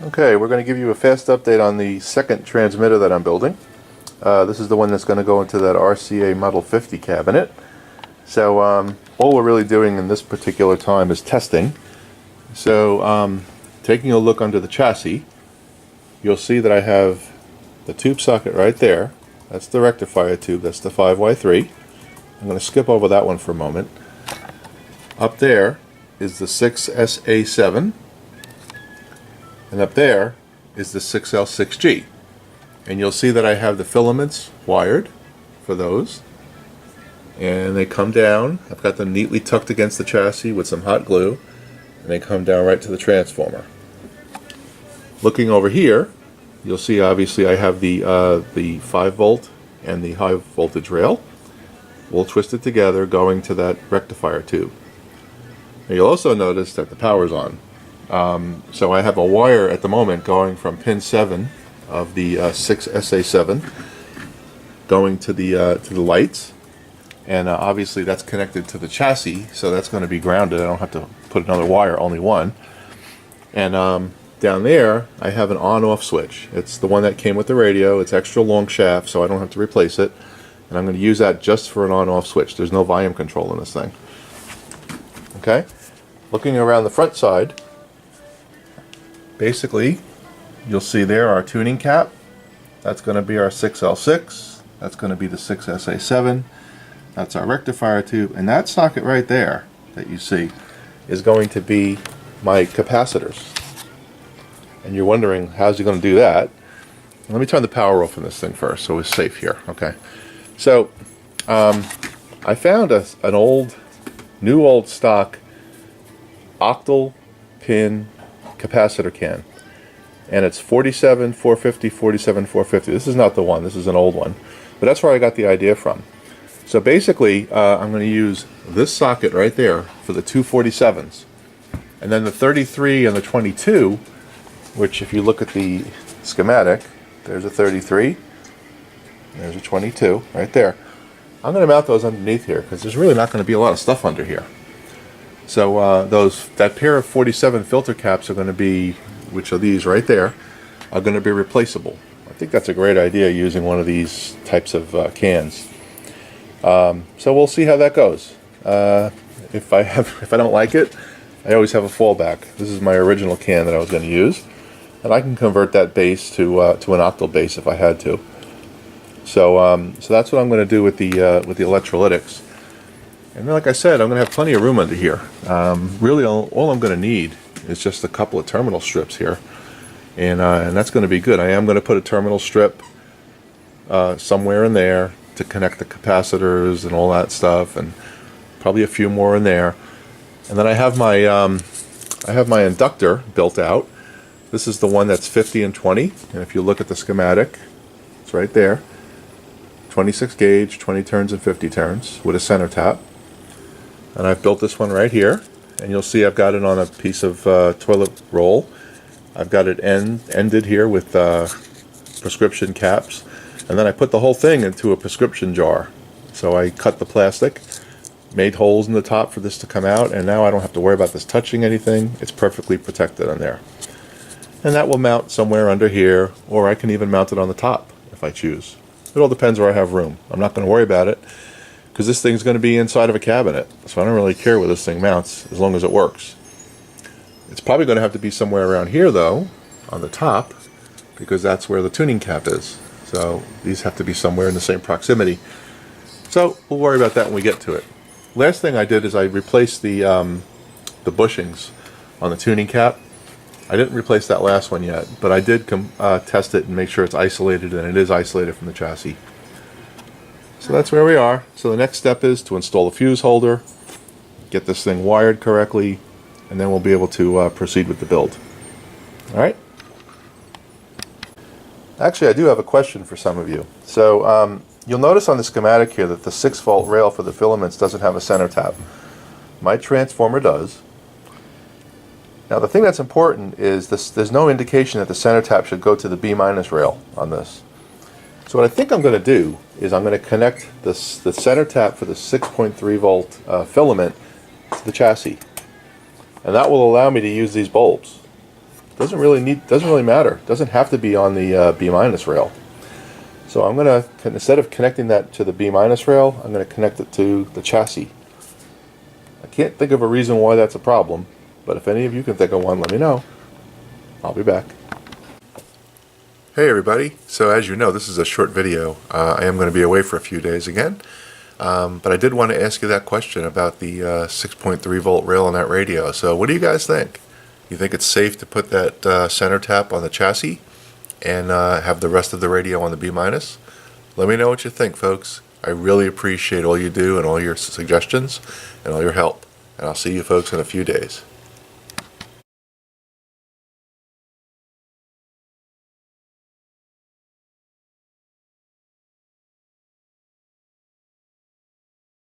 Okay, we're going to give you a fast update on the second transmitter that I'm building. This is the one that's going to go into that RCA Model 50 cabinet. So all we're really doing in this particular time is testing. So taking a look under the chassis, you'll see that I have the tube socket right there. That's the rectifier tube, that's the 5Y3. I'm going to skip over that one for a moment. Up there is the 6SA7. And up there is the 6L6G. And you'll see that I have the filaments wired for those. And they come down. I've got them neatly tucked against the chassis with some hot glue. And they come down right to the transformer. Looking over here, you'll see obviously I have the 5 volt and the high voltage rail. We'll twist it together going to that rectifier tube. And you'll also notice that the power's on. So I have a wire at the moment going from pin 7 of the 6SA7 going to the lights, and obviously that's connected to the chassis, so that's going to be grounded. I don't have to put another wire, only one. And down there I have an on-off switch. It's the one that came with the radio. It's extra long shaft, so I don't have to replace it, and I'm going to use that just for an on-off switch. There's no volume control in this thing. Okay, looking around the front side, basically, you'll see there our tuning cap. That's going to be our 6L6. That's going to be the 6SA7. That's our rectifier tube. And that socket right there that you see is going to be my capacitors. And you're wondering, how's he going to do that? Let me turn the power off on this thing first so we're safe here. Okay. So, I found an old stock octal pin capacitor can, and it's 47 450 47 450. This is not the one, this is an old one, but that's where I got the idea from. So basically I'm going to use this socket right there for the 247s, and then the 33 and the 22, which if you look at the schematic, there's a 33, there's a 22 right there. I'm going to mount those underneath here because there's really not going to be a lot of stuff under here. So that pair of 47 filter caps are going to be, which are these right there, are going to be replaceable. I think that's a great idea, using one of these types of cans. So we'll see how that goes. If I don't like it, I always have a fallback. This is my original can that I was going to use, and I can convert that base to an octal base if I had to. So that's what I'm going to do with the electrolytics. And then, like I said, I'm going to have plenty of room under here. Really, all I'm going to need is just a couple of terminal strips here. And that's going to be good. I am going to put a terminal strip somewhere in there to connect the capacitors and all that stuff, and probably a few more in there. And then I have my inductor built out. This is the one that's 50 and 20. And if you look at the schematic, it's right there. 26 gauge, 20 turns and 50 turns with a center tap. And I've built this one right here, and you'll see I've got it on a piece of toilet roll. I've got it ended here with prescription caps, and then I put the whole thing into a prescription jar. So I cut the plastic, made holes in the top for this to come out, and now I don't have to worry about this touching anything. It's perfectly protected on there. And that will mount somewhere under here, or I can even mount it on the top if I choose. It all depends where I have room. I'm not going to worry about it, because this thing's going to be inside of a cabinet, so I don't really care where this thing mounts as long as it works. It's probably going to have to be somewhere around here though, on the top, because that's where the tuning cap is. So these have to be somewhere in the same proximity. So we'll worry about that when we get to it. Last thing I did is I replaced the bushings on the tuning cap. I didn't replace that last one yet, but I did test it and make sure it's isolated, and it is isolated from the chassis. So that's where we are. So the next step is to install a fuse holder, get this thing wired correctly, and then we'll be able to proceed with the build. Alright? Actually, I do have a question for some of you. So you'll notice on the schematic here that the 6-volt rail for the filaments doesn't have a center tap. My transformer does. Now the thing that's important is there's no indication that the center tap should go to the B- rail on this. So what I think I'm going to do is I'm going to connect the center tap for the 6.3 volt filament to the chassis. And that will allow me to use these bulbs. doesn't really matter. It doesn't have to be on the B- rail. So I'm gonna, instead of connecting that to the B- rail, I'm gonna connect it to the chassis. I can't think of a reason why that's a problem, but if any of you can think of one, let me know. I'll be back. Hey everybody, so as you know, this is a short video. I am going to be away for a few days again, but I did want to ask you that question about the 6.3 volt rail on that radio. So what do you guys think? You think it's safe to put that center tap on the chassis and have the rest of the radio on the B-? Let me know what you think, folks. I really appreciate all you do and all your suggestions and all your help. And I'll see you folks in a few days.